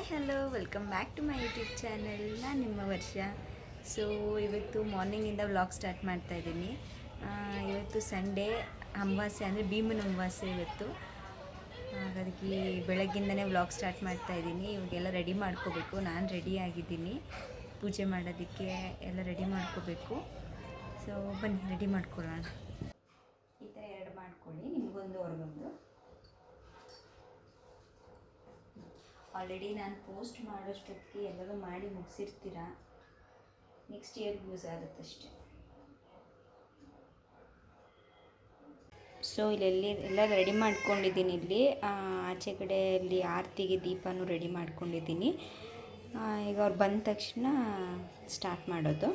Hello welcome back to my YouTube channel. ನಾನು ನಿಮ್ಮ ವರ್ಷ. ಸೊ ಇವತ್ತು ಮಾರ್ನಿಂಗಿಂದ ವ್ಲಾಗ್ ಸ್ಟಾರ್ಟ್ ಮಾಡ್ತಾಯಿದ್ದೀನಿ. ಇವತ್ತು ಸಂಡೇ, ಅಮಾವಾಸ್ಯೆ ಅಂದರೆ ಭೀಮನ ಅಮಾವಾಸ್ಯೆ ಇವತ್ತು. ಹಾಗಾಗಿ ಬೆಳಗ್ಗಿಂದನೇ ವ್ಲಾಗ್ ಸ್ಟಾರ್ಟ್ ಮಾಡ್ತಾಯಿದ್ದೀನಿ. ಇವಾಗೆಲ್ಲ ರೆಡಿ ಮಾಡ್ಕೋಬೇಕು. ನಾನು ರೆಡಿ ಆಗಿದ್ದೀನಿ, ಪೂಜೆ ಮಾಡೋದಕ್ಕೆ ಎಲ್ಲ ರೆಡಿ ಮಾಡ್ಕೋಬೇಕು. ಸೊ ಬನ್ನಿ ರೆಡಿ ಮಾಡ್ಕೊಳ್ಳೋಣ. ಈ ಥರ ಎರಡು ಮಾಡ್ಕೊಳ್ಳಿ, ನಿಮಗೊಂದು ಅವ್ರಿಗೊಂದು. ಆಲ್ರೆಡಿ ನಾನು ಪೋಸ್ಟ್ ಮಾಡೋಷ್ಟೊತ್ತಿಗೆ ಎಲ್ಲರೂ ಮಾಡಿ ಮುಗಿಸಿರ್ತೀರ. ನೆಕ್ಸ್ಟ್ ಇಯರ್ಗೆ ಯೂಸ್ ಆಗುತ್ತಷ್ಟೆ. ಸೊ ಇಲ್ಲೆಲ್ಲಿ ಎಲ್ಲ ರೆಡಿ ಮಾಡ್ಕೊಂಡಿದ್ದೀನಿ. ಇಲ್ಲಿ ಆಚೆ ಕಡೆಯಲ್ಲಿ ಆರತಿಗೆ ದೀಪನೂ ರೆಡಿ ಮಾಡ್ಕೊಂಡಿದ್ದೀನಿ. ಈಗ ಅವ್ರು ಬಂದ ತಕ್ಷಣ ಸ್ಟಾರ್ಟ್ ಮಾಡೋದು.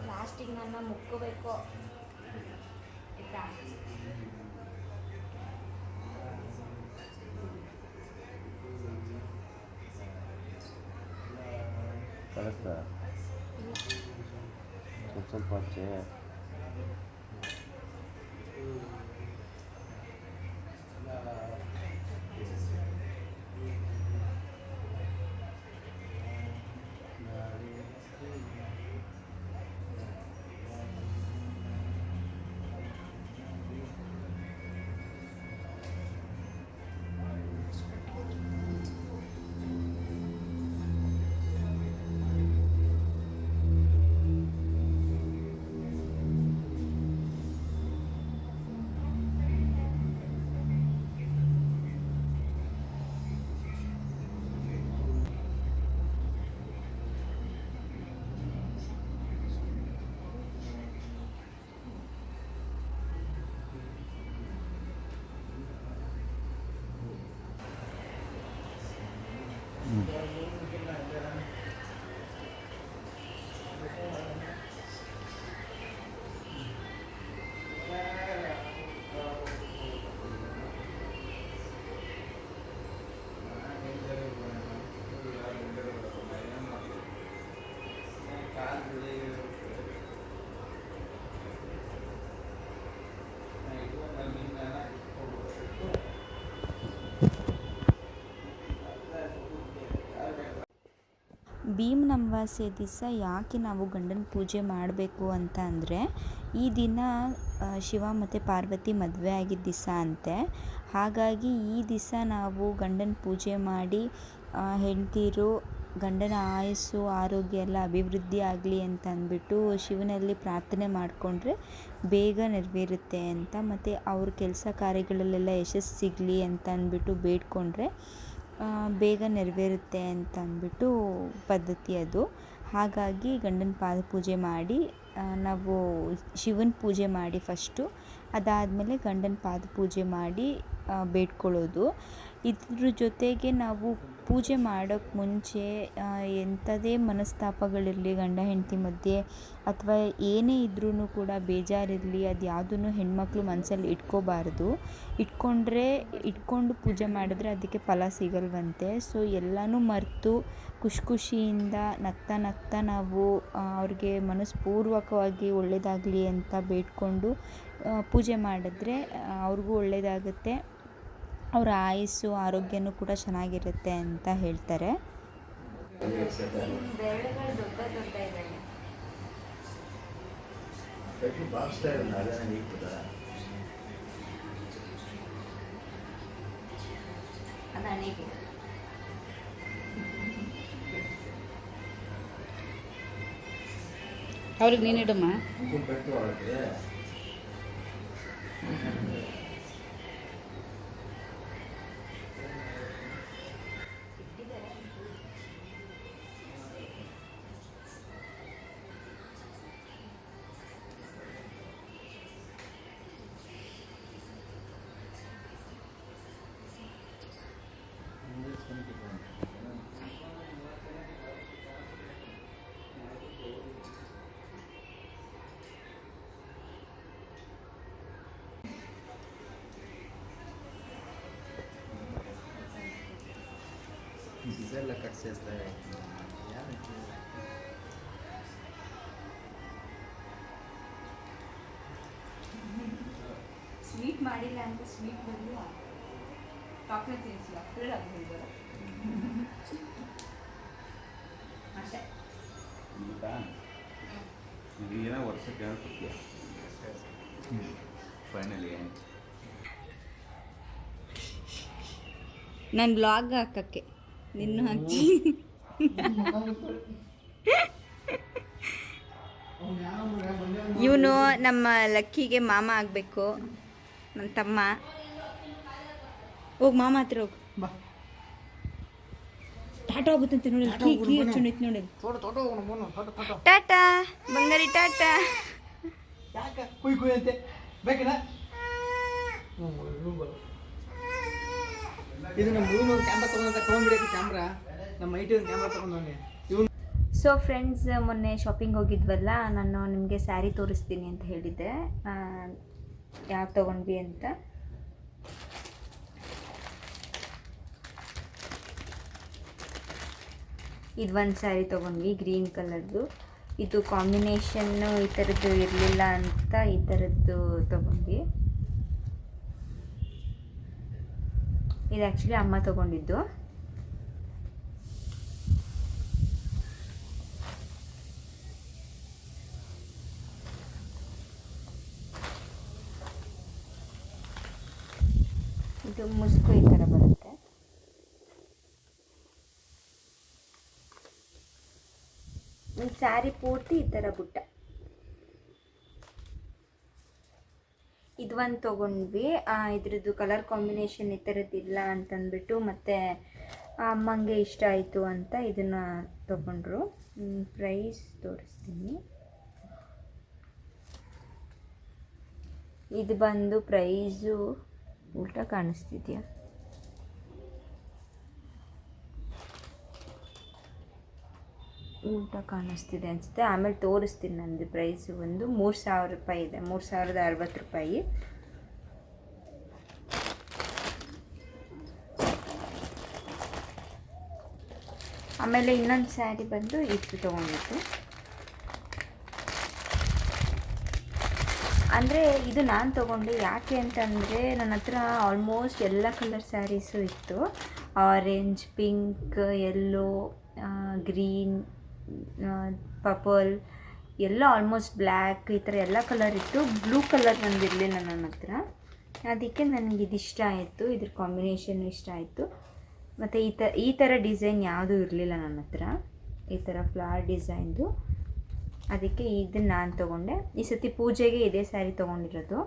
ಲಾಸ್ಟಿಗೆ ನನ್ನ ಮುಕ್ಕೋಬೇಕು ಆಯಿತಾ? ಕಳಿಸ್ತಾ ಸ್ವಲ್ಪ ಆಚೆ ಭೀಮನ ಅಮಾವಾಸ್ಯೆ ದಿವಸ ಯಾಕೆ ನಾವು ಗಂಡನ ಪೂಜೆ ಮಾಡಬೇಕು ಅಂತ ಅಂದರೆ, ಈ ದಿನ ಶಿವ ಮತ್ತು ಪಾರ್ವತಿ ಮದುವೆ ಆಗಿದ್ದ ದಿವಸ ಅಂತೆ. ಹಾಗಾಗಿ ಈ ದಿವಸ ನಾವು ಗಂಡನ ಪೂಜೆ ಮಾಡಿ ಹೆಂಡತಿರು ಗಂಡನ ಆಯಸ್ಸು ಆರೋಗ್ಯ ಎಲ್ಲ ಅಭಿವೃದ್ಧಿ ಆಗಲಿ ಅಂತ ಅಂದ್ಬಿಟ್ಟು ಶಿವನಲ್ಲಿ ಪ್ರಾರ್ಥನೆ ಮಾಡಿಕೊಂಡ್ರೆ ಬೇಗ ನೆರವೇರುತ್ತೆ ಅಂತ, ಮತ್ತು ಅವ್ರ ಕೆಲಸ ಕಾರ್ಯಗಳಲ್ಲೆಲ್ಲ ಯಶಸ್ಸು ಸಿಗಲಿ ಅಂತ ಅಂದ್ಬಿಟ್ಟು ಬೇಡ್ಕೊಂಡ್ರೆ ಬೇಗ ನೆರವೇರುತ್ತೆ ಅಂತ ಅಂದ್ಬಿಟ್ಟು ಪದ್ಧತಿ ಅದು. ಹಾಗಾಗಿ ಗಂಡನ ಪಾದ ಪೂಜೆ ಮಾಡಿ ನಾವು ಶಿವನ ಪೂಜೆ ಮಾಡಿ ಫಸ್ಟು, ಅದಾದಮೇಲೆ ಗಂಡನ ಪಾದ ಪೂಜೆ ಮಾಡಿ ಬೇಡ್ಕೊಳ್ಳೋದು. ಇದ್ರ ಜೊತೆಗೆ ನಾವು ಪೂಜೆ ಮಾಡೋಕ್ಕೆ ಮುಂಚೆ ಎಂಥದೇ ಮನಸ್ತಾಪಗಳಿರಲಿ ಗಂಡ ಹೆಂಡತಿ ಮಧ್ಯೆ, ಅಥವಾ ಏನೇ ಇದ್ರೂ ಕೂಡ ಬೇಜಾರಿರಲಿ, ಅದು ಯಾವುದನ್ನು ಹೆಣ್ಮಕ್ಳು ಮನಸ್ಸಲ್ಲಿ ಇಟ್ಕೋಬಾರ್ದು. ಇಟ್ಕೊಂಡು ಪೂಜೆ ಮಾಡಿದ್ರೆ ಅದಕ್ಕೆ ಫಲ ಸಿಗಲ್ವಂತೆ. ಸೊ ಎಲ್ಲನೂ ಮರೆತು ಖುಷಿಯಿಂದ ನಗ್ತಾ ನಾವು ಅವ್ರಿಗೆ ಮನಸ್ಪೂರ್ವಕವಾಗಿ ಒಳ್ಳೆಯದಾಗಲಿ ಅಂತ ಬೇಡ್ಕೊಂಡು ಪೂಜೆ ಮಾಡಿದ್ರೆ ಅವ್ರಿಗೂ ಒಳ್ಳೆಯದಾಗುತ್ತೆ, ಅವರ ಆಯಸ್ಸು ಆರೋಗ್ಯನೂ ಕೂಡ ಚೆನ್ನಾಗಿರುತ್ತೆ ಅಂತ ಹೇಳ್ತಾರೆ. ಅವ್ರಿಗೆ ನೀನಿಡಮ್ಮ. ಇದೆಲ್ಲ ಕಟ್ಸಿರ್ತಾರೆ. ಸ್ವೀಟ್ ಮಾಡಿಲ್ಲ ಅಂತ ಸ್ವೀಟ್ ಬಂದು ಚಾಕ್ಲೇಟ್ ತಿನ್ನಿಸಿಲ್ಲ ಫ್ರೀಡ್ ಆಗಿದ್ದಾರೆ ಅಷ್ಟೇ. ಏನೋ ವರ್ಷಕ್ಕೆ ಹೇಳ್ಕೊಡ್ತೀಯ ಫೈನಲಿ. ನಾನು ಬ್ಲಾಗ್ ಹಾಕಕ್ಕೆ ನಿನ್ನೂ ಹಾಕಿ. ಇವನು ನಮ್ಮ ಲಕ್ಕಿಗೆ ಮಾಮ ಆಗಬೇಕು, ನನ್ನ ತಮ್ಮ. ಹೋಗಿ ಮಾಮ ಹತ್ರ ಹೋಗು. ಟಾಟಾ ಹೋಗುತ್ತಂತೆ ನೋಡಿ, ಕೀ ಹಚ್ಚುಂಡೈತೆ ನೋಡಿ. ಟಾಟಾ ಬಂಗಾರಿ, ಟಾಟಾ. ಯಾಕೆ ಕುಯ್ ಕುಯ್ ಅಂತೆ ಬೇಕಿನ? ಇದು ನಮ್ಮ ಮೂವಿ ಒಂದು ಕ್ಯಾಮ್ರಾ ತೊಗೊಂಡ್ಬಿಡಕ್ಕೆ ಕ್ಯಾಮ್ರಾ, ನಮ್ಮ ಐಟಿ ಒಂದು ಕ್ಯಾಮ್ರಾ ತೊಗೊಂಡವನೆ. ಸೊ ಫ್ರೆಂಡ್ಸ್, ಮೊನ್ನೆ ಶಾಪಿಂಗ್ ಹೋಗಿದ್ವಲ್ಲ, ನಾನು ನಿಮಗೆ ಸ್ಯಾರಿ ತೋರಿಸ್ತೀನಿ ಅಂತ ಹೇಳಿದ್ದೆ, ಯಾವ್ದು ತೊಗೊಂಡ್ವಿ ಅಂತ. ಇದು ಒಂದು ಸ್ಯಾರಿ ತೊಗೊಂಡ್ವಿ ಗ್ರೀನ್ ಕಲರ್ದು. ಇದು ಕಾಂಬಿನೇಷನ್ನು ಈ ಥರದ್ದು ಇರಲಿಲ್ಲ ಅಂತ ಈ ಥರದ್ದು ತೊಗೊಂಡ್ವಿ. ಇದು ಆ್ಯಕ್ಚುಲಿ ಅಮ್ಮ ತೊಗೊಂಡಿದ್ದು. ಇದು ಮುಸ್ಕು ಈ ಥರ ಬರುತ್ತೆ. ಈ ಸ್ಯಾರಿ ಪೂರ್ತಿ ಈ ಥರ ಬುಟ್ಟ. ಇದು ಒಂದು ತೊಗೊಂಡ್ವಿ. ಇದ್ರದ್ದು ಕಲರ್ ಕಾಂಬಿನೇಷನ್ ಈ ಥರದ್ದಿಲ್ಲ ಅಂತಂದ್ಬಿಟ್ಟು ಮತ್ತು ಅಮ್ಮಂಗೆ ಇಷ್ಟ ಆಯಿತು ಅಂತ ಇದನ್ನು ತೊಗೊಂಡ್ರು. ಪ್ರೈಸ್ ತೋರಿಸ್ತೀನಿ. ಇದು ಬಂದು ಪ್ರೈಸು ಉಲ್ಟಾ ಕಾಣಿಸ್ತಿದ್ಯಾ? ಉಲ್ಟಾ ಕಾಣಿಸ್ತಿದೆ ಅನಿಸುತ್ತೆ. ಆಮೇಲೆ ತೋರಿಸ್ತೀನಿ. ನಂದು ಪ್ರೈಸು ಒಂದು 3000 ರೂಪಾಯಿ ಇದೆ, 3060 ರೂಪಾಯಿ. ಆಮೇಲೆ ಇನ್ನೊಂದು ಸ್ಯಾರಿ ಬಂದು ಇಷ್ಟು ತೊಗೊಂಡಿತ್ತು. ಅಂದರೆ ಇದು ನಾನು ತೊಗೊಂಡೆ ಯಾಕೆ ಅಂತಂದರೆ ನನ್ನ ಹತ್ರ ಆಲ್ಮೋಸ್ಟ್ ಎಲ್ಲ ಕಲರ್ ಸ್ಯಾರೀಸು ಇತ್ತು. Orange, pink, yellow, green, purple ಎಲ್ಲ ಆಲ್ಮೋಸ್ಟ್ ಬ್ಲ್ಯಾಕ್ ಈ ಥರ ಎಲ್ಲ ಕಲರ್ ಇತ್ತು. ಬ್ಲೂ ಕಲರ್ ಒಂದಿರಲಿಲ್ಲ ನನ್ನ ಹತ್ರ. ಅದಕ್ಕೆ ನನಗೆ ಇದಿಷ್ಟ ಆಯಿತು, ಇದ್ರ ಕಾಂಬಿನೇಷನ್ ಇಷ್ಟ ಆಯಿತು. ಮತ್ತು ಈ ಥರ ಡಿಸೈನ್ ಯಾವುದೂ ಇರಲಿಲ್ಲ ನನ್ನ ಹತ್ರ, ಈ ಥರ ಫ್ಲವರ್ ಡಿಸೈನ್ದು. ಅದಕ್ಕೆ ಇದನ್ನು ನಾನು ತೊಗೊಂಡೆ. ಈ ಸತಿ ಪೂಜೆಗೆ ಇದೇ ಸ್ಯಾರಿ ತೊಗೊಂಡಿರೋದು.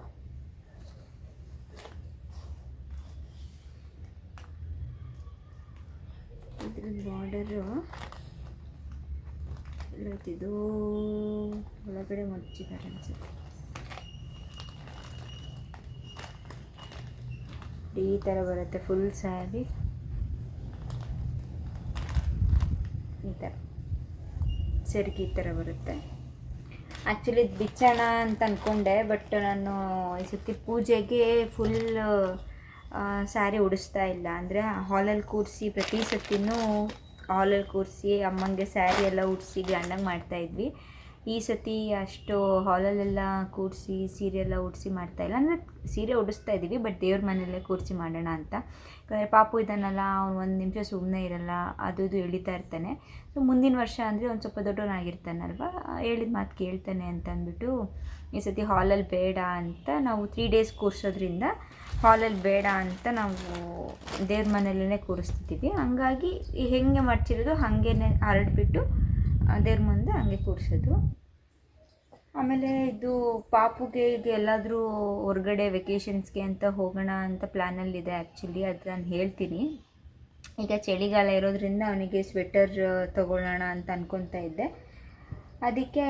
ಇದ್ರ ಬಾರ್ಡರು ಇದು ಒಳಗಡೆ ಮಡಚಿದ್ದಾರೆ ಅನ್ಸುತ್ತೆ. ಈ ಥರ ಬರುತ್ತೆ ಫುಲ್ ಸ್ಯಾರಿ. ಈ ಥರ ಸೆರಗಿ ಈ ಥರ ಬರುತ್ತೆ. ಆ್ಯಕ್ಚುಲಿ ಇದು ಬಿಚ್ಚೋಣ ಅಂತ ಅಂದ್ಕೊಂಡೆ, ಬಟ್ ನಾನು ಈ ಸತಿ ಪೂಜೆಗೆ ಫುಲ್ ಸ್ಯಾರಿ ಉಡಿಸ್ತಾ ಇಲ್ಲ. ಅಂದರೆ ಹಾಲಲ್ಲಿ ಕೂರಿಸಿ ಪ್ರತಿ ಸತಿನೂ ಹಾಲಲ್ಲಿ ಕೂರಿಸಿ ಅಮ್ಮಂಗೆ ಸ್ಯಾರಿ ಎಲ್ಲ ಉಡಿಸಿ ಗ್ರ್ಯಾಂಡಾಗಿ ಮಾಡ್ತಾಯಿದ್ವಿ. ಈ ಸತಿ ಅಷ್ಟು ಹಾಲಲ್ಲೆಲ್ಲ ಕೂರಿಸಿ ಸೀರೆ ಎಲ್ಲ ಉಡಿಸಿ ಮಾಡ್ತಾಯಿಲ್ಲ. ಅಂದರೆ ಸೀರೆ ಉಡಿಸ್ತಾ ಇದ್ದೀವಿ, ಬಟ್ ದೇವ್ರ ಮನೆಯಲ್ಲೇ ಕೂರಿಸಿ ಮಾಡೋಣ ಅಂತ. ಯಾಕಂದರೆ ಪಾಪು ಇದ್ದಾನಲ್ಲ, ಅವ್ನು ಒಂದು ನಿಮಿಷ ಸುಮ್ಮನೆ ಇರಲ್ಲ, ಅದು ಇದು ಎಳಿತಾ ಇರ್ತಾನೆ. ಸೊ ಮುಂದಿನ ವರ್ಷ ಅಂದರೆ ಒಂದು ಸ್ವಲ್ಪ ದೊಡ್ಡವನಾಗಿರ್ತಾನಲ್ವ, ಹೇಳಿದ ಮಾತು ಕೇಳ್ತಾನೆ ಅಂತ ಅಂದ್ಬಿಟ್ಟು ಈ ಸತಿ ಹಾಲಲ್ಲಿ ಬೇಡ ಅಂತ ನಾವು 3 days ಕೂರಿಸೋದ್ರಿಂದ ಹಾಲಲ್ಲಿ ಬೇಡ ಅಂತ ನಾವು ದೇವ್ರ ಮನೆಯಲ್ಲೇ ಕೂರಿಸ್ತಿದ್ದೀವಿ. ಹಂಗಾಗಿ ಹೆಂಗೆ ಮಡ್ಚಿರೋದು ಹಾಗೇ ಹರಡ್ಬಿಟ್ಟು ದೇವ್ರ ಮುಂದೆ ಹಂಗೆ ಕೂರಿಸೋದು. ಆಮೇಲೆ ಇದು ಪಾಪುಗೆ ಈಗ ಎಲ್ಲಾದರೂ ಹೊರಗಡೆ ವೆಕೇಷನ್ಸ್ಗೆ ಅಂತ ಹೋಗೋಣ ಅಂತ ಪ್ಲ್ಯಾನಲ್ಲಿದೆ ಆ್ಯಕ್ಚುಲಿ. ಅದು ನಾನು ಹೇಳ್ತೀನಿ. ಈಗ ಚಳಿಗಾಲ ಇರೋದ್ರಿಂದ ಅವನಿಗೆ ಸ್ವೆಟರ್ ತೊಗೊಳ್ಳೋಣ ಅಂತ ಅಂದ್ಕೊತಾ ಇದ್ದೆ. ಅದಕ್ಕೆ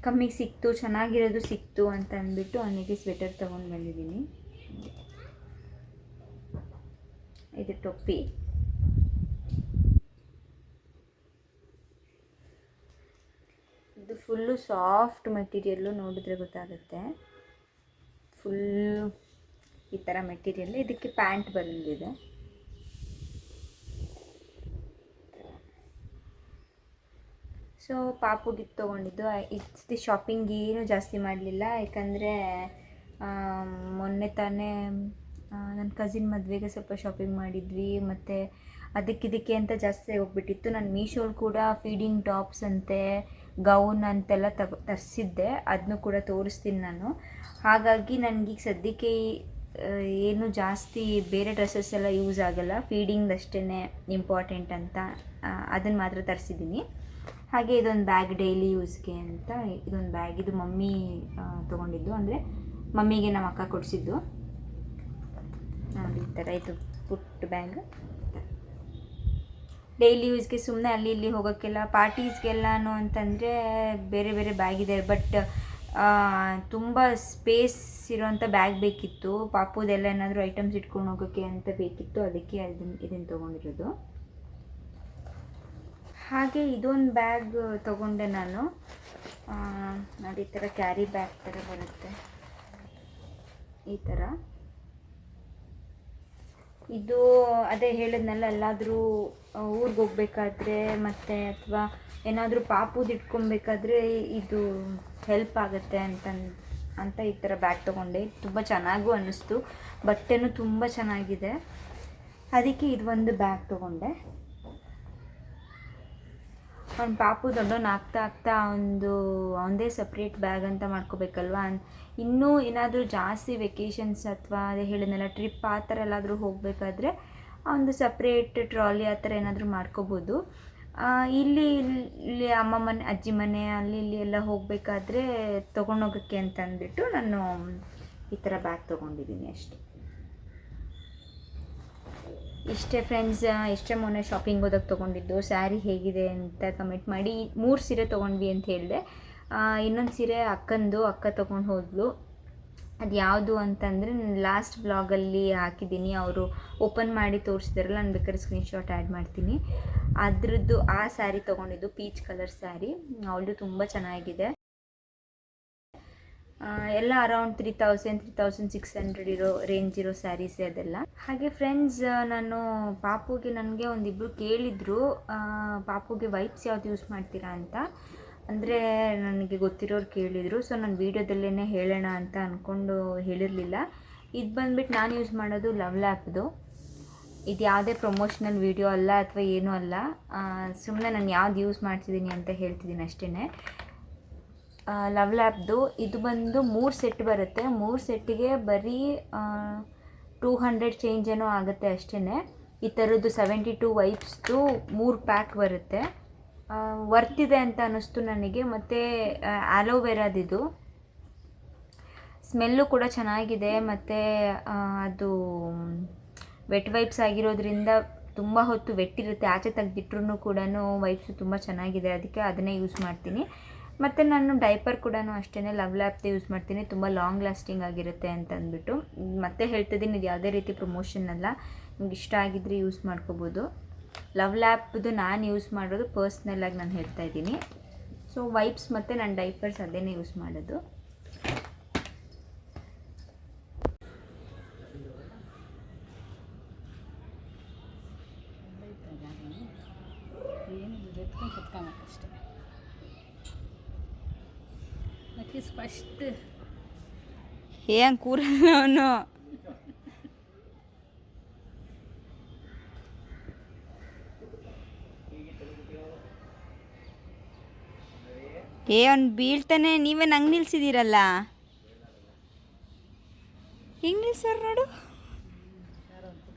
ಕಮ್ಮಿಗೆ ಸಿಕ್ತು, ಚೆನ್ನಾಗಿರೋದು ಸಿಕ್ತು ಅಂತ ಅಂದ್ಬಿಟ್ಟು ಅವನಿಗೆ ಸ್ವೆಟರ್ ತೊಗೊಂಡು ಬಂದಿದ್ದೀನಿ. ಇದು ಟೊಪ್ಪಿ. ಇದು ಫುಲ್ಲು ಸಾಫ್ಟ್ ಮೆಟೀರಿಯಲ್ಲು, ನೋಡಿದ್ರೆ ಗೊತ್ತಾಗುತ್ತೆ. ಫುಲ್ಲು ಈ ಥರ ಮೆಟೀರಿಯಲ್. ಇದಕ್ಕೆ ಪ್ಯಾಂಟ್ ಬಂದಿದೆ. ಸೊ ಪಾಪುಗಿತ್ತು ತೊಗೊಂಡಿದ್ದು. ಈ ಶಾಪಿಂಗ್ ಏನೂ ಜಾಸ್ತಿ ಮಾಡಲಿಲ್ಲ, ಯಾಕಂದರೆ ಮೊನ್ನೆ ತಾನೇ ನನ್ನ ಕಸಿನ್ ಮದುವೆಗೆ ಸ್ವಲ್ಪ ಶಾಪಿಂಗ್ ಮಾಡಿದ್ವಿ, ಮತ್ತು ಅದಕ್ಕಿದಕ್ಕೆ ಅಂತ ಜಾಸ್ತಿ ಹೋಗ್ಬಿಟ್ಟಿತ್ತು. ನಾನು ಮೀಶೋಲ್ಲಿ ಕೂಡ ಫೀಡಿಂಗ್ ಟಾಪ್ಸ್ ಅಂತೆ, ಗೌನ್ ಅಂತೆಲ್ಲ ತರಿಸಿದ್ದೆ, ಅದನ್ನು ಕೂಡ ತೋರಿಸ್ತೀನಿ ನಾನು. ಹಾಗಾಗಿ ನನಗೀಗ ಸದ್ಯಕ್ಕೆ ಏನು ಜಾಸ್ತಿ ಬೇರೆ ಡ್ರೆಸ್ಸಸ್ ಎಲ್ಲ ಯೂಸ್ ಆಗೋಲ್ಲ, ಫೀಡಿಂಗ್ ಅಷ್ಟೇ ಇಂಪಾರ್ಟೆಂಟ್ ಅಂತ ಅದನ್ನು ಮಾತ್ರ ತರಿಸಿದ್ದೀನಿ. ಹಾಗೆ ಇದೊಂದು ಬ್ಯಾಗ್ ಡೈಲಿ ಯೂಸ್ಗೆ ಅಂತ, ಇದೊಂದು ಬ್ಯಾಗ್, ಇದು ಮಮ್ಮಿ ತೊಗೊಂಡಿದ್ದು, ಅಂದರೆ ಮಮ್ಮಿಗೆ ನಮ್ಮ ಅಕ್ಕ ಕೊಡಿಸಿದ್ದು. ನೋಡಿ ಈ ಥರ ಇದು ಪುಟ್ಟ ಬ್ಯಾಗ್. ಡೈಲಿ ಯೂಸ್ಗೆ ಸುಮ್ಮನೆ ಅಲ್ಲಿ ಇಲ್ಲಿ ಹೋಗೋಕ್ಕೆಲ್ಲ, ಪಾರ್ಟೀಸ್ಗೆಲ್ಲನೂ ಅಂತಂದರೆ ಬೇರೆ ಬೇರೆ ಬ್ಯಾಗ್ ಇದೆ, ಬಟ್ ತುಂಬ ಸ್ಪೇಸ್ ಇರೋವಂಥ ಬ್ಯಾಗ್ ಬೇಕಿತ್ತು. ಪಾಪುದೆಲ್ಲ ಏನಾದರೂ ಐಟಮ್ಸ್ ಇಟ್ಕೊಂಡು ಹೋಗೋಕ್ಕೆ ಅಂತ ಬೇಕಿತ್ತು, ಅದಕ್ಕೆ ಇದನ್ನು ತೊಗೊಂಡಿರೋದು. ಹಾಗೆ ಇದೊಂದು ಬ್ಯಾಗ್ ತೊಗೊಂಡೆ ನಾನು. ನೋಡಿ ಈ ಥರ ಕ್ಯಾರಿ ಬ್ಯಾಗ್ ಥರ ಬರುತ್ತೆ, ಈ ಥರ. ಇದು ಅದೇ ಹೇಳಿದ್ನಲ್ಲ, ಎಲ್ಲಾದರೂ ಊರಿಗೆ ಹೋಗ್ಬೇಕಾದ್ರೆ ಮತ್ತು ಅಥವಾ ಏನಾದರೂ ಪಾಪುದು ಇಟ್ಕೊಬೇಕಾದ್ರೆ ಇದು ಹೆಲ್ಪ್ ಆಗುತ್ತೆ ಅಂತ ಈ ಥರ ಬ್ಯಾಗ್ ತೊಗೊಂಡೆ. ತುಂಬ ಚೆನ್ನಾಗೂ ಅನ್ನಿಸ್ತು, ಬಟ್ಟೆನೂ ತುಂಬ ಚೆನ್ನಾಗಿದೆ, ಅದಕ್ಕೆ ಇದು ಒಂದು ಬ್ಯಾಗ್ ತೊಗೊಂಡೆ. ಅವ್ನು ಪಾಪು ದೊಡ್ಡವನಾಗ್ತಾ ಅವನದೇ ಸಪ್ರೇಟ್ ಬ್ಯಾಗ್ ಅಂತ ಮಾಡ್ಕೋಬೇಕಲ್ವ. ಇನ್ನೂ ಏನಾದರೂ ಜಾಸ್ತಿ ವೆಕೇಷನ್ಸ್ ಅಥವಾ ಅದೇ ಹೇಳಿದ್ನಲ್ಲ ಟ್ರಿಪ್ ಆ ಥರ ಎಲ್ಲಾದರೂ ಹೋಗಬೇಕಾದ್ರೆ ಒಂದು ಸಪ್ರೇಟ್ ಟ್ರಾಲಿ ಆ ಥರ ಏನಾದರೂ ಮಾಡ್ಕೋಬೋದು. ಇಲ್ಲಿ ಅಮ್ಮ ಮನೆ, ಅಜ್ಜಿ ಮನೆ, ಅಲ್ಲಿ ಇಲ್ಲಿ ಎಲ್ಲ ಹೋಗಬೇಕಾದ್ರೆ ತೊಗೊಂಡೋಗೋಕ್ಕೆ ಅಂತ ಅಂದ್ಬಿಟ್ಟು ನಾನು ಈ ಥರ ಬ್ಯಾಗ್ ತೊಗೊಂಡಿದ್ದೀನಿ ಅಷ್ಟೆ. ಇಷ್ಟೇ ಫ್ರೆಂಡ್ಸ್, ಇಷ್ಟೇ ಮೊನ್ನೆ ಶಾಪಿಂಗ್ ಹೋದಾಗ ತೊಗೊಂಡಿದ್ದು. ಸ್ಯಾರಿ ಹೇಗಿದೆ ಅಂತ ಕಮೆಂಟ್ ಮಾಡಿ. 3 ಸೀರೆ ತೊಗೊಂಡ್ವಿ ಅಂತ ಹೇಳಿದೆ. ಇನ್ನೊಂದು ಸೀರೆ ಅಕ್ಕ ತೊಗೊಂಡು ಹೋದ್ಲು. ಅದು ಯಾವುದು ಅಂತಂದರೆ ನಾನು ಲಾಸ್ಟ್ ಬ್ಲಾಗಲ್ಲಿ ಹಾಕಿದ್ದೀನಿ, ಅವರು ಓಪನ್ ಮಾಡಿ ತೋರಿಸಿದಾರಲ್ಲ, ನಾನು ಬೇಕಾದ್ರೆ ಸ್ಕ್ರೀನ್ಶಾಟ್ ಆ್ಯಡ್ ಮಾಡ್ತೀನಿ. ಅದರದ್ದು ಆ ಸ್ಯಾರಿ ತೊಗೊಂಡಿದ್ದು, ಪೀಚ್ ಕಲರ್ ಸ್ಯಾರಿ. ಅವಳದು ತುಂಬ ಚೆನ್ನಾಗಿದೆ. ಎಲ್ಲ ಅರೌಂಡ್ 3600 ಇರೋ ರೇಂಜ್ ಇರೋ ಸ್ಯಾರೀಸೇ ಅದೆಲ್ಲ. ಹಾಗೆ ಫ್ರೆಂಡ್ಸ್, ನಾನು ಪಾಪುಗೆ ನನಗೆ ಒಂದಿಬ್ಬರು ಕೇಳಿದರು, ಪಾಪುಗೆ ವೈಪ್ಸ್ ಯಾವ್ದು ಯೂಸ್ ಮಾಡ್ತೀರಾ ಅಂತ. ಅಂದರೆ ನನಗೆ ಗೊತ್ತಿರೋರು ಕೇಳಿದರು. ಸೊ ನಾನು ವೀಡಿಯೋದಲ್ಲೇ ಹೇಳೋಣ ಅಂತ ಅಂದ್ಕೊಂಡು ಹೇಳಿರಲಿಲ್ಲ. ಇದು ಬಂದುಬಿಟ್ಟು ನಾನು ಯೂಸ್ ಮಾಡೋದು ಲವ್ ಲ್ಯಾಪ್ದು. ಇದು ಯಾವುದೇ ಪ್ರಮೋಷನಲ್ ವೀಡಿಯೋ ಅಲ್ಲ ಅಥವಾ ಏನೂ ಅಲ್ಲ, ಸುಮ್ಮನೆ ನಾನು ಯಾವ್ದು ಯೂಸ್ ಮಾಡ್ತಿದ್ದೀನಿ ಅಂತ ಹೇಳ್ತಿದ್ದೀನಿ ಅಷ್ಟೇ. ಲವ್ ಲ್ಯಾಪ್ದು ಇದು ಬಂದು 3 ಸೆಟ್ ಬರುತ್ತೆ. 3 ಸೆಟ್ಟಿಗೆ ಬರೀ 200 ಚೇಂಜ್ ಏನೋ ಆಗುತ್ತೆ ಅಷ್ಟೇ. ಈ ಥರದ್ದು 72 ವೈಪ್ಸ್ದು 3 ಪ್ಯಾಕ್ ಬರುತ್ತೆ. ವರ್ತಿದೆ ಅಂತ ಅನ್ನಿಸ್ತು ನನಗೆ. ಮತ್ತು ಆಲೋವೆರಾದಿದು ಸ್ಮೆಲ್ಲು ಕೂಡ ಚೆನ್ನಾಗಿದೆ, ಮತ್ತು ಅದು ವೆಟ್ ವೈಪ್ಸ್ ಆಗಿರೋದ್ರಿಂದ ತುಂಬ ಹೊತ್ತು ವೆಟ್ಟಿರುತ್ತೆ, ಆಚೆ ತೆಗೆದಿಟ್ರೂ ಕೂಡ ವೈಪ್ಸು ತುಂಬ ಚೆನ್ನಾಗಿದೆ, ಅದಕ್ಕೆ ಅದನ್ನೇ ಯೂಸ್ ಮಾಡ್ತೀನಿ. ಮತ್ತು ನಾನು ಡೈಪರ್ ಕೂಡ ಅಷ್ಟೇ ಲವ್ ಲ್ಯಾಪ್ದೇ ಯೂಸ್ ಮಾಡ್ತೀನಿ, ತುಂಬ ಲಾಂಗ್ ಲಾಸ್ಟಿಂಗ್ ಆಗಿರುತ್ತೆ ಅಂತ ಅಂದ್ಬಿಟ್ಟು. ಮತ್ತೆ ಹೇಳ್ತಿದ್ದೀನಿ, ಇದು ಯಾವುದೇ ರೀತಿ ಪ್ರಮೋಷನ್ ಅಲ್ಲ, ನಿಮ್ಗೆ ಇಷ್ಟ ಆಗಿದ್ದರೆ ಯೂಸ್ ಮಾಡ್ಕೋಬೋದು. ಲವ್ ಲ್ಯಾಪ್ದು ನಾನು ಯೂಸ್ ಮಾಡೋದು ಪರ್ಸ್ನಲ್ಲಾಗಿ ನಾನು ಹೇಳ್ತಾ ಇದ್ದೀನಿ. ಸೊ ವೈಪ್ಸ್ ಮತ್ತು ನನ್ನ ಡೈಪರ್ಸ್ ಅದೇನೇ ಯೂಸ್ ಮಾಡೋದು. ಫಸ್ಟ್ ಏನ್ ಕೂರಲ್ಲ ಅವನು. ಅವ್ನು ಬೀಳ್ತಾನೆ, ನೀವೇ ನಂಗೆ ನಿಲ್ಸಿದ್ದೀರಲ್ಲ. ಹೆಂಗೆ ನಿಲ್ಸೋರು ನೋಡು,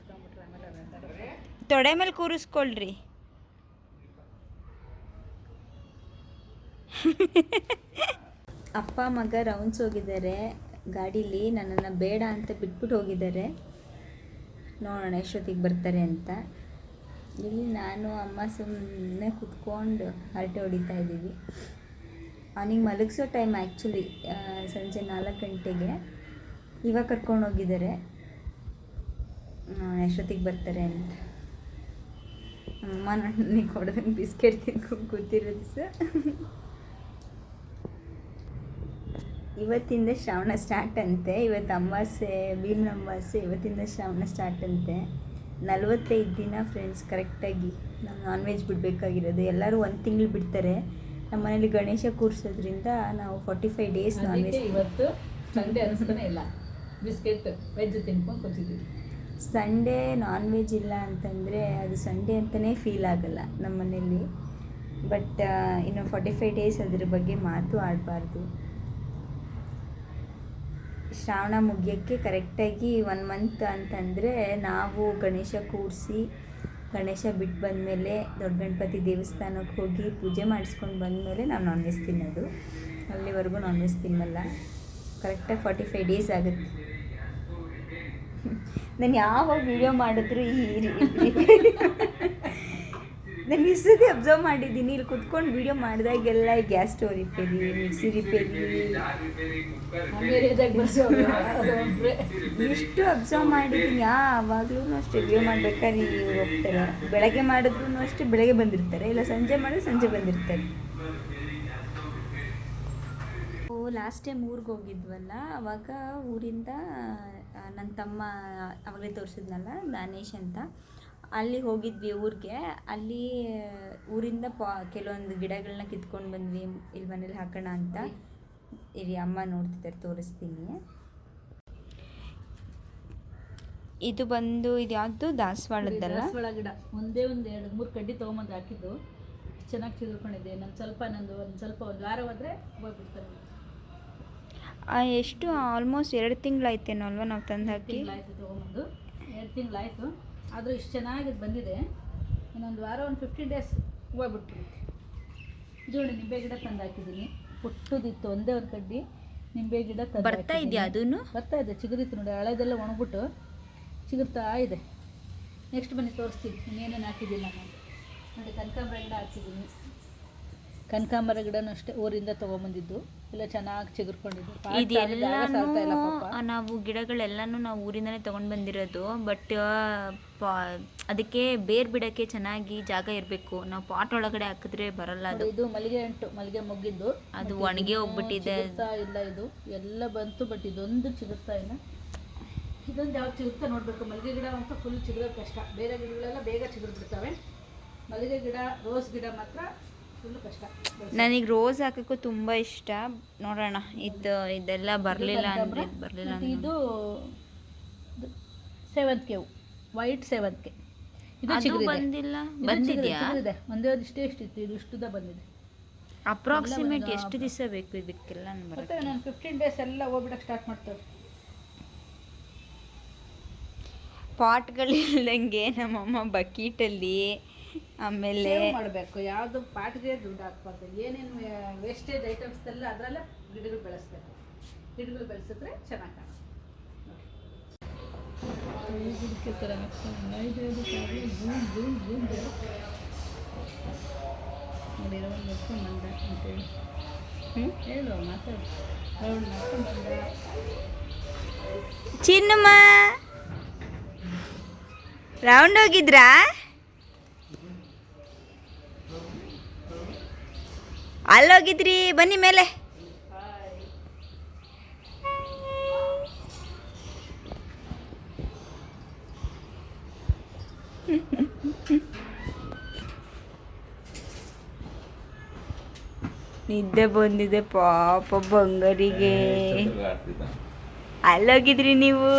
ತೊಡೆ ಮೇಲೆ ಕೂರಿಸ್ಕೊಳ್ರಿ. ಅಪ್ಪ ಮಗ ರೌಂಡ್ಸ್ ಹೋಗಿದ್ದಾರೆ ಗಾಡೀಲಿ, ನನ್ನನ್ನು ಬೇಡ ಅಂತ ಬಿಟ್ಬಿಟ್ಟು ಹೋಗಿದ್ದಾರೆ. ನೋಡೋಣ ಎಷ್ಟೊತ್ತಿಗೆ ಬರ್ತಾರೆ ಅಂತ. ಇಲ್ಲಿ ನಾನು ಅಮ್ಮ ಸುಮ್ಮನೆ ಕುತ್ಕೊಂಡು ಹರಟೆ ಹೊಡಿತಾ ಇದ್ದೀವಿ. ಅವನಿಗೆ ಮಲಗಿಸೋ ಟೈಮ್ ಆ್ಯಕ್ಚುಲಿ ಸಂಜೆ 4 ಗಂಟೆಗೆ. ಇವಾಗ ಕರ್ಕೊಂಡು ಹೋಗಿದ್ದಾರೆ, ಎಷ್ಟೊತ್ತಿಗೆ ಬರ್ತಾರೆ ಅಂತ. ಅಮ್ಮ ನನಗೆ ಹೊಡೆದಂಗೆ ಬಿಸ್ಕೆಟ್ ತಿನ್ಕೊಂಡು ಕೂತಿರೋದು ಸರ್. ಇವತ್ತಿಂದ ಶ್ರಾವಣ ಸ್ಟಾರ್ಟ್ ಅಂತೆ. ಇವತ್ತು ಅಮಾವಾಸ್ಯೆ, ಭೀಮನ ಅಮಾವಾಸ್ಯೆ, ಇವತ್ತಿಂದ ಶ್ರಾವಣ ಸ್ಟಾರ್ಟ್ ಅಂತೆ. 45 ದಿನ ಫ್ರೆಂಡ್ಸ್ ಕರೆಕ್ಟಾಗಿ ನಾವು ನಾನ್ ವೆಜ್ ಬಿಡಬೇಕಾಗಿರೋದು. ಎಲ್ಲರೂ 1 ತಿಂಗಳು ಬಿಡ್ತಾರೆ, ನಮ್ಮ ಮನೇಲಿ ಗಣೇಶ ಕೂರಿಸೋದ್ರಿಂದ ನಾವು 45 ಡೇಸ್ ನಾನ್ ಅದಕ್ಕೆ ವೆಜ್. ಇವತ್ತು ಸಂಡೇ ಅನಿಸ್ತಾನೆ ಇಲ್ಲ, ಬಿಸ್ಕೆಟ್ ವೆಜ್ ತಿನ್ಕೊಂಡು ಕೂತಿದ್ದೀವಿ. ಸಂಡೇ ನಾನ್ ವೆಜ್ ಇಲ್ಲ ಅಂತಂದರೆ ಅದು ಸಂಡೇ ಅಂತಲೇ ಫೀಲ್ ಆಗಲ್ಲ ನಮ್ಮ ಮನೇಲಿ. ಬಟ್ ಇನ್ನು 45 ಡೇಸ್ ಅದ್ರ ಬಗ್ಗೆ ಮಾತು ಆಡಬಾರ್ದು. ಶ್ರಾವಣ ಮುಗಿಯೋಕ್ಕೆ ಕರೆಕ್ಟಾಗಿ 1 ಮಂತ್ ಅಂತಂದರೆ ನಾವು ಗಣೇಶ ಕೂರಿಸಿ ಗಣೇಶ ಬಿಟ್ಟು ಬಂದಮೇಲೆ ದೊಡ್ಡ ಗಣಪತಿ ದೇವಸ್ಥಾನಕ್ಕೆ ಹೋಗಿ ಪೂಜೆ ಮಾಡಿಸ್ಕೊಂಡು ಬಂದಮೇಲೆ ನಾವು ನಾನ್ ವೆಜ್ ತಿನ್ನೋದು. ಅಲ್ಲಿವರೆಗೂ ನಾನ್ ವೆಜ್ ತಿನ್ನಲ್ಲ. ಕರೆಕ್ಟಾಗಿ 45 ಡೇಸ್ ಆಗುತ್ತೆ. ನಾನು ಯಾವಾಗ ವೀಡಿಯೋ ಮಾಡಿದ್ರು ನಾನು ಇಷ್ಟೇ ಅಬ್ಸರ್ವ್ ಮಾಡಿದ್ದೀನಿ. ಇಲ್ಲಿ ಕುತ್ಕೊಂಡು ವೀಡಿಯೋ ಮಾಡಿದಾಗೆಲ್ಲ ಗ್ಯಾಸ್ ಸ್ಟವ್ ರಿಪೇರಿ, ಮಿಕ್ಸಿ ರಿಪೇರಿ ಇಷ್ಟು ಅಬ್ಸರ್ವ್ ಮಾಡಿದ್ದೀನಿ. ಯಾವಾಗಲೂ ಅಷ್ಟೇ ವೀಡಿಯೋ ಮಾಡ್ಬೇಕಾದ್ರೆ ಇವ್ರು ಹೋಗ್ತಾರೆ. ಬೆಳಗ್ಗೆ ಮಾಡಿದ್ರು ಅಷ್ಟೇ ಬೆಳಗ್ಗೆ ಬಂದಿರ್ತಾರೆ, ಇಲ್ಲ ಸಂಜೆ ಮಾಡಿದ್ರೆ ಸಂಜೆ ಬಂದಿರ್ತಾರೆ. ಲಾಸ್ಟ್ ಟೈಮ್ ಊರಿಗೆ ಹೋಗಿದ್ವಲ್ಲ, ಅವಾಗ ಊರಿಂದ ನನ್ನ ತಮ್ಮ ಅವಾಗಲೇ ತೋರಿಸಿದ್ನಲ್ಲ ದಾನೇಶ್ ಅಂತ, ಅಲ್ಲಿ ಹೋಗಿದ್ವಿ ಊರಿಗೆ. ಅಲ್ಲಿ ಊರಿಂದ ಕೆಲವೊಂದು ಗಿಡಗಳನ್ನ ಕಿತ್ಕೊಂಡು ಬಂದ್ವಿ ಇಲ್ಲಿ ಮನೇಲಿ ಹಾಕೋಣ ಅಂತ. ಇಲ್ಲಿ ಅಮ್ಮ ನೋಡ್ತಿದ್ದಾರೆ, ತೋರಿಸ್ತೀನಿ. ಇದು ಬಂದು ಇದು ಯಾವುದು ದಾಸವಾಳದ್ದಲ್ಲ, ದಾಸವಾಳ ಗಿಡ. ಒಂದೇ ಒಂದು 2-3 ಕಡ್ಡಿ ತೊಗೊಂಬಂದು ಹಾಕಿದ್ದು ಚೆನ್ನಾಗಿ ಚಿಗುರ್ಕೊಂಡಿದೆ. ಒಂದು ವಾರ ಹೋದರೆ ಹೋಗ್ಬಿಡ್ತಾರೆ. ಎಷ್ಟು ಆಲ್ಮೋಸ್ಟ್ 2 ತಿಂಗಳಾಯ್ತೇನೋ ಅಲ್ವಾ ನಾವು ತಂದು ಹಾಕಿ? ತಿಂಗಳಾಯ್ತು ತೊಗೊಂಬಂದು, 2 ತಿಂಗಳಾಯಿತು. ಆದರೂ ಇಷ್ಟು ಚೆನ್ನಾಗಿ ಬಂದಿದೆ. ಇನ್ನೊಂದು ವಾರ, ಒಂದು 15 ಡೇಸ್ ಹೋಗ್ಬಿಡ್ತೀವಿ. ಜೋಡಿ ನಿಂಬೆ ಗಿಡ ತಂದು ಹಾಕಿದ್ದೀನಿ. ಪುಟ್ಟದಿತ್ತು, ಒಂದೇ ಒಂದು ಕಡ್ಡಿ ನಿಂಬೆ ಗಿಡ ತಂದು ಬರ್ತಾ ಇದೆಯಾ? ಅದನ್ನು ಬರ್ತಾ ಇದೆ, ಚಿಗುರಿತ್ತು ನೋಡಿ. ಹಳೆದೆಲ್ಲ ಒಣಗ್ಬಿಟ್ಟು ಚಿಗುರ್ತಾ ಇದೆ. ನೆಕ್ಸ್ಟ್ ಬನ್ನಿ ತೋರಿಸ್ತೀನಿ ಇನ್ನೇನೇನು ಹಾಕಿದ್ದೀನಿ ನಾನು. ನೋಡಿ, ಕನಕಾಂಬರ ಗಿಡ ಹಾಕಿದ್ದೀನಿ. ಕನಕಾಂಬರ ಗಿಡನೂ ಅಷ್ಟೇ ಊರಿಂದ ತೊಗೊಂಬಂದಿದ್ದು. ಎಲ್ಲ ಚೆನ್ನಾಗಿ ಚಿಗುರ್ಕೊಂಡಿದ್ದು. ಇದೆಲ್ಲನೂ ನಾವು ಗಿಡಗಳೆಲ್ಲನೂ ನಾವು ಊರಿಂದನೇ ತೊಗೊಂಡು ಬಂದಿರೋದು. ಬಟ್ ಅದಕ್ಕೆ ಬೇರು ಬಿಡೋಕ್ಕೆ ಚೆನ್ನಾಗಿ ಜಾಗ ಇರಬೇಕು. ನಾವು ಪಾಟ್ ಒಳಗಡೆ ಹಾಕಿದ್ರೆ ಬರಲ್ಲ ಅದು. ಇದು ಮಲ್ಲಿಗೆ ಅಂಟು, ಮಲ್ಲಿಗೆ ಮೊಗ್ಗಿದ್ದು, ಅದು ಒಣಗಿ ಹೋಗ್ಬಿಟ್ಟಿದೆ. ಇಲ್ಲ ಇದು ಎಲ್ಲ ಬಂತು, ಬಟ್ ಇದೊಂದು ಚಿಗುರ್ತಾ ಇಲ್ಲ. ಇದೊಂದು ಯಾವಾಗ ಚಿಗುರ್ತಾ ನೋಡಬೇಕು. ಮಲ್ಲಿಗೆ ಗಿಡ ಅಂತೂ ಫುಲ್ ಚಿಗುರೋದು ಕಷ್ಟ. ಬೇರೆ ಗಿಡಗಳೆಲ್ಲ ಬೇಗ ಚಿಗುರ್ಬಿಡ್ತವೆ. ಮಲ್ಲಿಗೆ ಗಿಡ, ರೋಸ್ ಗಿಡ ಮಾತ್ರ ಫುಲ್ಲು ಕಷ್ಟ. ನನಗೆ ರೋಸ್ ಹಾಕೋಕ್ಕೂ ತುಂಬ ಇಷ್ಟ. ನೋಡೋಣ, ಇದೆಲ್ಲ ಬರಲಿಲ್ಲ ಅಂದರೆ ಬರಲಿಲ್ಲ. ಇದು ಸೇವಂತಿಗೆ ಹೂವು, ವೈಟ್ ಸೇವಂತಿಗೆ. ಇದು ಬಂದಿಲ್ಲ, ಬಂದಿದೆಯಾ? ಒಂದೇ ಒಂದು ಇಷ್ಟಿತ್ತು. ಇದು ಇಷ್ಟುದ ಬಂದಿದೆ. ಅಪ್ರಾಕ್ಸಿಮೇಟ್ ಎಷ್ಟು ದಿವಸ ಬೇಕು ಇದಕ್ಕೆಲ್ಲ? ಮತ್ತೆ ನಾನು 15 ಡೇಸ್ ಎಲ್ಲ ಹೋಗ್ಬಿಡಕ್ಕೆ ಸ್ಟಾರ್ಟ್ ಮಾಡ್ತೇವೆ. ಪಾಟ್ಗಳಿಲ್ದಂಗೆ ನಮ್ಮಮ್ಮ ಬಕೀಟಲ್ಲಿ ಆಮೇಲೆ ಮಾಡಬೇಕು. ಯಾವುದು ಪಾಟ್ಗೆ ದುಡ್ಡು ಹಾಕ್ಬಾರ್ದು. ಏನೇನು ವೇಸ್ಟೇಜ್ ಐಟಮ್ಸ್ ಎಲ್ಲ ಅದರಲ್ಲೇ ಗಿಡಗಳು ಬೆಳೆಸ್ಬೇಕು. ಗಿಡಗಳು ಬೆಳೆಸಿದ್ರೆ ಚೆನ್ನಾಗಿ ಕಾಣುತ್ತೆ. ನೋಡಿರೋ ಒಂದು ಮಂದ ಅಂತೇಳಿ ಹೇಳುವ ಮಾತಾಡು. ಚಿನ್ನಮ್ಮ ರೌಂಡ್ ಹೋಗಿದ್ರಾ? ಅಲ್ಲೋಗಿದ್ರಿ, ಬನ್ನಿ ಮೇಲೆ. ನಿದ್ದೆ ಬಂದಿದೆ ಪಾಪ ಬಂಗಾರಿಗೆ. ಅಲ್ಲೋಗಿದ್ರಿ ನೀವು?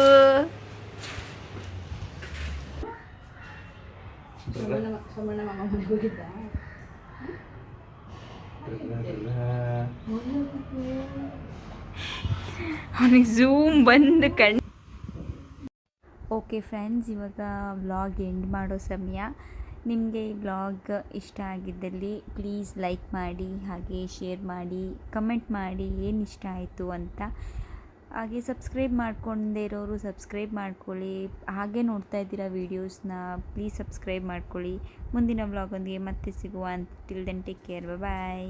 ಸೋಮಣ್ಣ ಮಾಮ ಮನೆಗೆ ಹೋಗಿದ್ದ. ಅವನಿಗೆ ಝೂಮ್ ಬಂದು ಕಣ್ಣು. ಓಕೆ ಫ್ರೆಂಡ್ಸ್, ಇವಾಗ ವ್ಲಾಗ್ ಎಂಡ್ ಮಾಡೋ ಸಮಯ. ನಿಮಗೆ ಈ ವ್ಲಾಗ್ ಇಷ್ಟ ಆಗಿದ್ದಲ್ಲಿ ಪ್ಲೀಸ್ ಲೈಕ್ ಮಾಡಿ, ಹಾಗೆ ಶೇರ್ ಮಾಡಿ, ಕಮೆಂಟ್ ಮಾಡಿ ಏನು ಇಷ್ಟ ಆಯಿತು ಅಂತ. ಹಾಗೆ ಸಬ್ಸ್ಕ್ರೈಬ್ ಮಾಡ್ಕೊಂಡೇ ಇರೋರು ಸಬ್ಸ್ಕ್ರೈಬ್ ಮಾಡ್ಕೊಳ್ಳಿ. ಹಾಗೆ ನೋಡ್ತಾ ಇದ್ದೀರಾ ವೀಡಿಯೋಸ್ನ, ಪ್ಲೀಸ್ ಸಬ್ಸ್ಕ್ರೈಬ್ ಮಾಡ್ಕೊಳ್ಳಿ. ಮುಂದಿನ ವ್ಲಾಗೊಂದಿಗೆ ಮತ್ತೆ ಸಿಗುವ. ಟಿಲ್ ದೆನ್ ಟೇಕ್ ಕೇರ್, ಬಾಯ್.